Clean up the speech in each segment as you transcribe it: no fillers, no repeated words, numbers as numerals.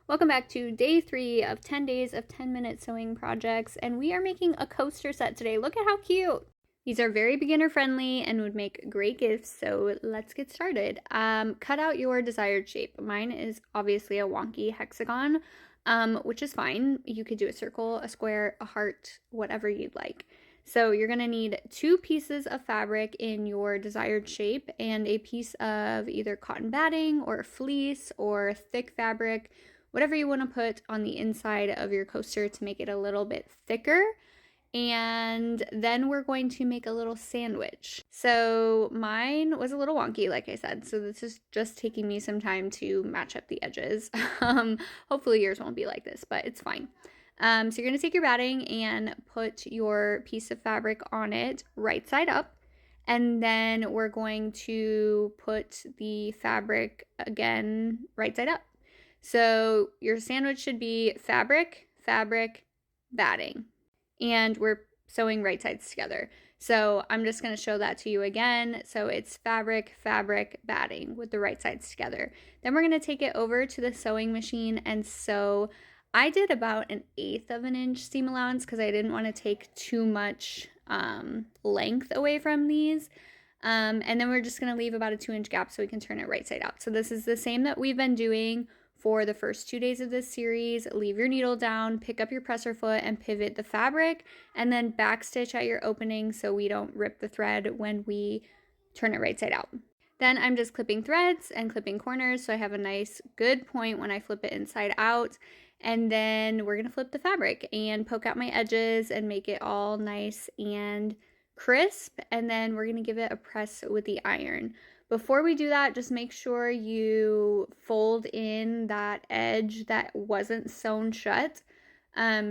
Welcome back to day 3 of 10 days of 10-minute sewing projects, and we are making a coaster set today. Look at how cute! These are very beginner friendly and would make great gifts, so let's get started. Cut out your desired shape. Mine is obviously a wonky hexagon, which is fine. You could do a circle, a square, a heart, whatever you'd like. So you're going to need 2 pieces of fabric in your desired shape and a piece of either cotton batting or fleece or thick fabric, whatever you want to put on the inside of your coaster to make it a little bit thicker. And then we're going to make a little sandwich. So mine was a little wonky, like I said, so this is just taking me some time to match up the edges. Hopefully yours won't be like this, but it's fine. So you're going to take your batting and put your piece of fabric on it right side up. And then we're going to put the fabric again right side up. So your sandwich should be fabric, fabric, batting. And we're sewing right sides together. So I'm just going to show that to you again. So it's fabric, fabric, batting with the right sides together. Then we're going to take it over to the sewing machine and sew. I did about 1/8 of an inch seam allowance because I didn't want to take too much length away from these. And then we're just going to leave about a 2-inch gap so we can turn it right side out. So this is the same that we've been doing for the first 2 days of this series. Leave your needle down, pick up your presser foot and pivot the fabric, and then backstitch at your opening so we don't rip the thread when we turn it right side out. Then I'm just clipping threads and clipping corners so I have a nice good point when I flip it inside out. And then we're going to flip the fabric and poke out my edges and make it all nice and crisp. And then we're going to give it a press with the iron. Before we do that, just make sure you fold in that edge that wasn't sewn shut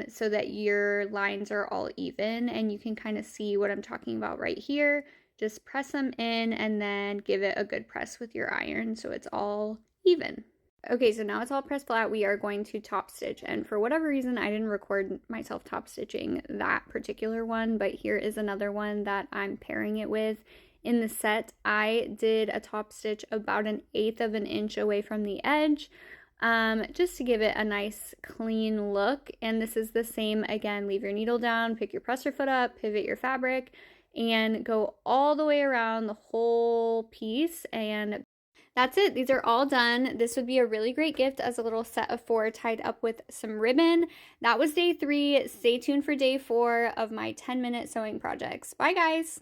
so that your lines are all even, and you can kind of see what I'm talking about right here. Just press them in and then give it a good press with your iron so it's all even. Okay, so now it's all pressed flat. We are going to top stitch, and for whatever reason I didn't record myself top stitching that particular one, but here is another one that I'm pairing it with. In the set, I did a top stitch about 1/8 of an inch away from the edge, just to give it a nice clean look. And this is the same again. Leave your needle down, pick your presser foot up, pivot your fabric, and go all the way around the whole piece. And that's it. These are all done. This would be a really great gift as a little set of 4 tied up with some ribbon. That was day 3. Stay tuned for day 4 of my 10-minute sewing projects. Bye, guys.